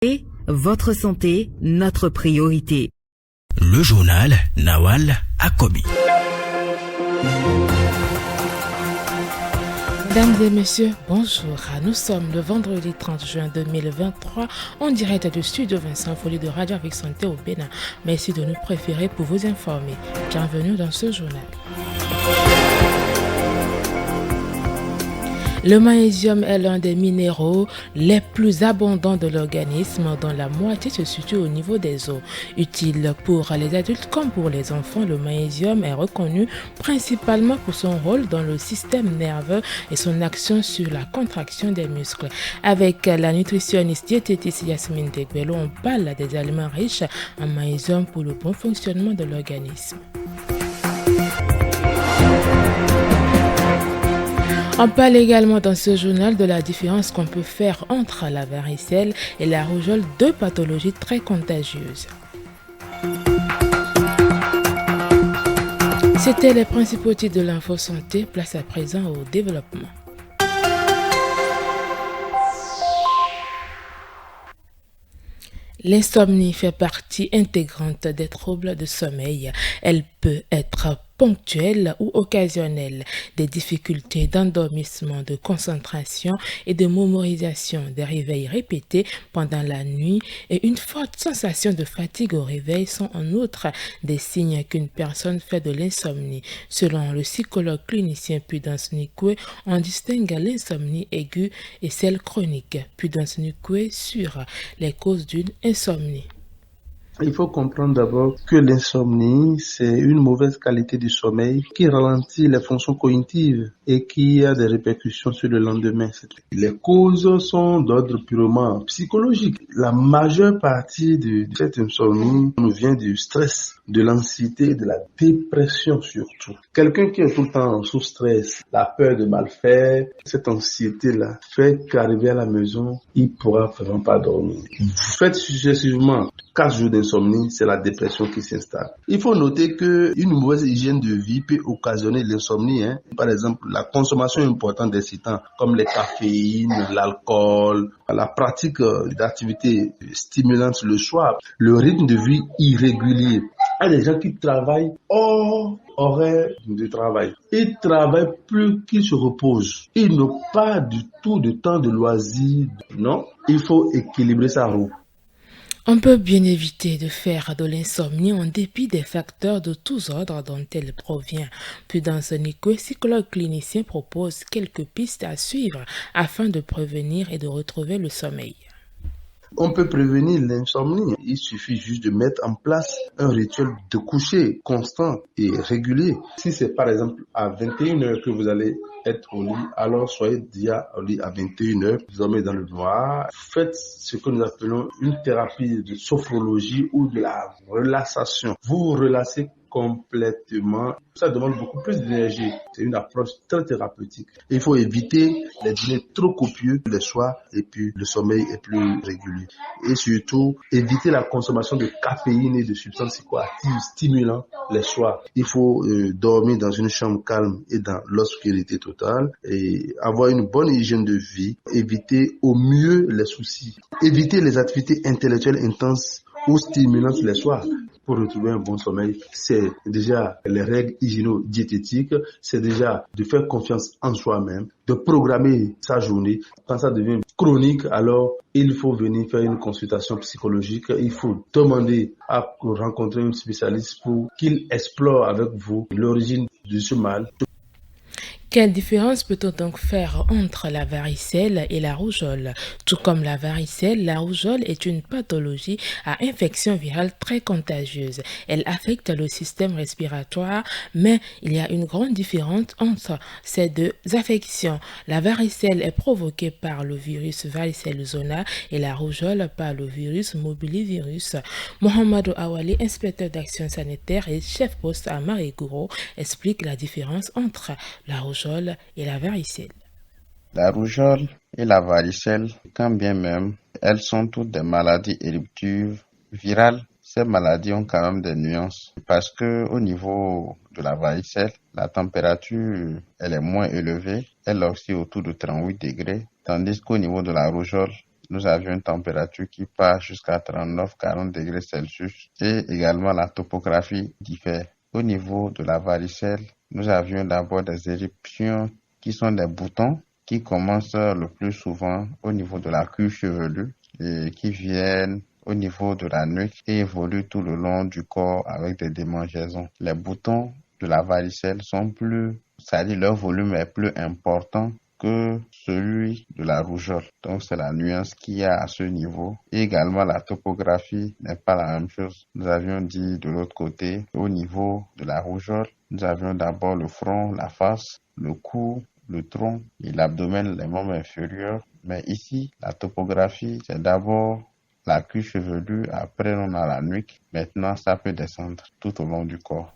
Et votre santé, notre priorité. Le journal Nawal Akobi. Mesdames et messieurs, bonjour. Nous sommes le vendredi 30 juin 2023 en direct du studio Vincent Folly de Radio avec Santé au Bénin. Merci de nous préférer pour vous informer. Bienvenue dans ce journal. Le magnésium est l'un des minéraux les plus abondants de l'organisme, dont la moitié se situe au niveau des os. Utile pour les adultes comme pour les enfants, le magnésium est reconnu principalement pour son rôle dans le système nerveux et son action sur la contraction des muscles. Avec la nutritionniste diététicienne Yasmine Degbelo, on parle des aliments riches en magnésium pour le bon fonctionnement de l'organisme. On parle également dans ce journal de la différence qu'on peut faire entre la varicelle et la rougeole, deux pathologies très contagieuses. C'était les principaux titres de l'info santé, place à présent au développement. L'insomnie fait partie intégrante des troubles de sommeil. Elle peut être ponctuelle ou occasionnelle. Des difficultés d'endormissement, de concentration et de mémorisation, des réveils répétés pendant la nuit et une forte sensation de fatigue au réveil sont en outre des signes qu'une personne fait de l'insomnie. Selon le psychologue clinicien Pudence Nikwe, on distingue l'insomnie aiguë et celle chronique. Pudence Nikwe sur les causes d'une insomnie. Il faut comprendre d'abord que l'insomnie, c'est une mauvaise qualité du sommeil qui ralentit les fonctions cognitives et qui a des répercussions sur le lendemain. Les causes sont d'ordre purement psychologique. La majeure partie de cette insomnie nous vient du stress, de l'anxiété, de la dépression surtout. Quelqu'un qui est tout le temps sous stress, la peur de mal faire, cette anxiété-là fait qu'arriver à la maison, il pourra vraiment pas dormir. Faites successivement 4 jours d'insomnie, c'est la dépression qui s'installe. Il faut noter que une mauvaise hygiène de vie peut occasionner l'insomnie. Par exemple, la consommation importante d'excitants comme les caféines, l'alcool, la pratique d'activités stimulantes le soir, le rythme de vie irrégulier. Il y a des gens qui travaillent hors horaire de travail. Ils travaillent plus qu'ils se reposent. Ils n'ont pas du tout de temps de loisirs. Non, il faut équilibrer sa roue. On peut bien éviter de faire de l'insomnie en dépit des facteurs de tous ordres dont elle provient. Pudence Nikwe, psychologue clinicien, propose quelques pistes à suivre afin de prévenir et de retrouver le sommeil. On peut prévenir l'insomnie. Il suffit juste de mettre en place un rituel de coucher constant et régulier. Si c'est par exemple à 21h que vous allez être au lit, alors soyez déjà au lit à 21h, vous dormez dans le noir. Faites ce que nous appelons une thérapie de sophrologie ou de la relaxation. Vous vous relaxez complètement. Ça demande beaucoup plus d'énergie. C'est une approche très thérapeutique. Il faut éviter les dîners trop copieux les soirs et puis le sommeil est plus régulier. Et surtout, éviter la consommation de caféine et de substances psychoactives stimulantes les soirs. Il faut dormir dans une chambre calme et dans l'obscurité totale et avoir une bonne hygiène de vie. Éviter au mieux les soucis. Éviter les activités intellectuelles intenses ou stimulantes les soirs. Pour retrouver un bon sommeil, c'est déjà les règles hygiéno-diététiques, c'est déjà de faire confiance en soi-même, de programmer sa journée. Quand ça devient chronique, alors il faut venir faire une consultation psychologique. Il faut demander à rencontrer un spécialiste pour qu'il explore avec vous l'origine de ce mal. Quelle différence peut-on donc faire entre la varicelle et la rougeole? Tout comme la varicelle, la rougeole est une pathologie à infection virale très contagieuse. Elle affecte le système respiratoire, mais il y a une grande différence entre ces deux affections. La varicelle est provoquée par le virus varicelle zona et la rougeole par le virus mobilivirus. Mohamedou Awali, inspecteur d'action sanitaire et chef poste à Marégouro, explique la différence entre la rougeole et la varicelle. La rougeole et la varicelle, quand bien même, elles sont toutes des maladies éruptives virales. Ces maladies ont quand même des nuances parce que au niveau de la varicelle, la température elle est moins élevée, elle oscille autour de 38 degrés, tandis qu'au niveau de la rougeole, nous avions une température qui passe jusqu'à 39-40 degrés Celsius et également la topographie diffère. Au niveau de la varicelle, nous avions d'abord des éruptions qui sont des boutons qui commencent le plus souvent au niveau de la cuve chevelue et qui viennent au niveau de la nuque et évoluent tout le long du corps avec des démangeaisons. Les boutons de la varicelle sont c'est-à-dire leur volume est plus important que celui de la rougeole. Donc c'est la nuance qu'il y a à ce niveau. Et également la topographie n'est pas la même chose. Nous avions dit de l'autre côté, au niveau de la rougeole, nous avions d'abord le front, la face, le cou, le tronc et l'abdomen, les membres inférieurs. Mais ici, la topographie, c'est d'abord la queue chevelue, après on a la nuque. Maintenant, ça peut descendre tout au long du corps.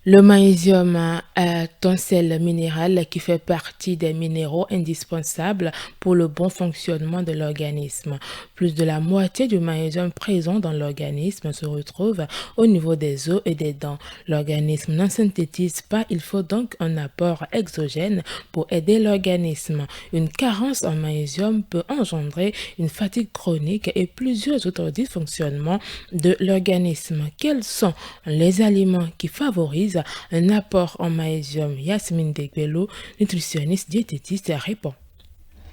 Le magnésium est un sel minéral qui fait partie des minéraux indispensables pour le bon fonctionnement de l'organisme. Plus de la moitié du magnésium présent dans l'organisme se retrouve au niveau des os et des dents. L'organisme n'en synthétise pas, il faut donc un apport exogène pour aider l'organisme. Une carence en magnésium peut engendrer une fatigue chronique et plusieurs autres dysfonctionnements de l'organisme. Quels sont les aliments qui favorisent un apport en magnésium? Yasmine Degbelo, nutritionniste diététiste, répond.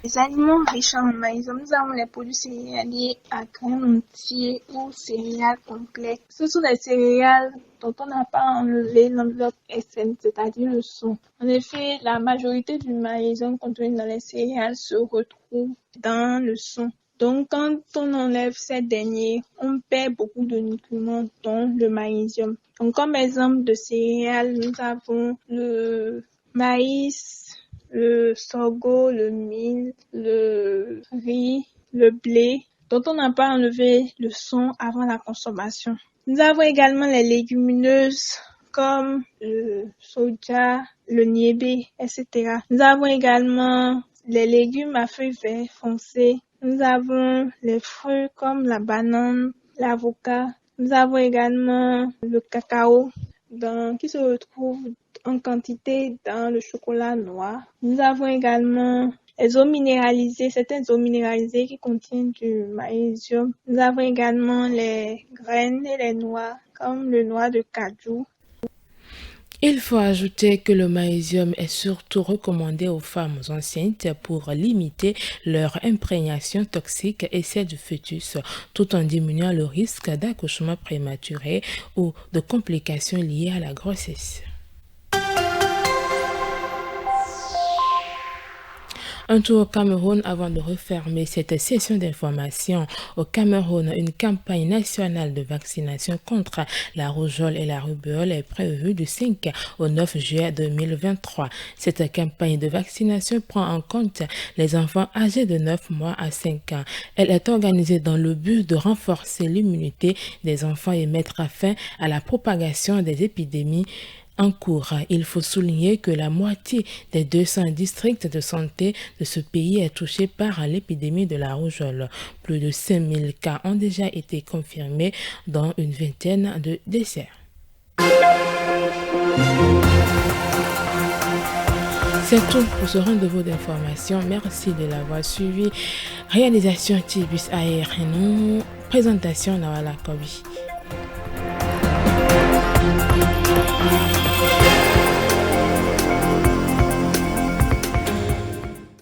Les aliments riches en magnésium, nous avons les produits céréaliers à grains entiers ou céréales complets. Ce sont des céréales dont on n'a pas enlevé l'enveloppe externe, c'est-à-dire le son. En effet, la majorité du magnésium contenu dans les céréales se retrouve dans le son. Donc, quand on enlève ces derniers, on perd beaucoup de nutriments, dont le magnésium. Donc, comme exemple de céréales, nous avons le maïs, le sorgho, le mil, le riz, le blé, dont on n'a pas enlevé le son avant la consommation. Nous avons également les légumineuses comme le soja, le niébé, etc. Nous avons également les légumes à feuilles vertes foncées. Nous avons les fruits comme la banane, l'avocat. Nous avons également le cacao qui se retrouve en quantité dans le chocolat noir. Nous avons également les eaux minéralisées, certaines eaux minéralisées qui contiennent du magnésium. Nous avons également les graines et les noix comme le noix de cajou. Il faut ajouter que le magnésium est surtout recommandé aux femmes enceintes pour limiter leur imprégnation toxique et celle du fœtus, tout en diminuant le risque d'accouchement prématuré ou de complications liées à la grossesse. Un tour au Cameroun avant de refermer cette session d'information. Au Cameroun, une campagne nationale de vaccination contre la rougeole et la rubéole est prévue du 5 au 9 juillet 2023. Cette campagne de vaccination prend en compte les enfants âgés de 9 mois à 5 ans. Elle est organisée dans le but de renforcer l'immunité des enfants et mettre fin à la propagation des épidémies en cours. Il faut souligner que la moitié des 200 districts de santé de ce pays est touchée par l'épidémie de la rougeole. Plus de 5000 cas ont déjà été confirmés, dont une vingtaine de décès. C'est tout pour ce rendez-vous d'information. Merci de l'avoir suivi. Réalisation Tibus Aérien, présentation Nawala Kobi.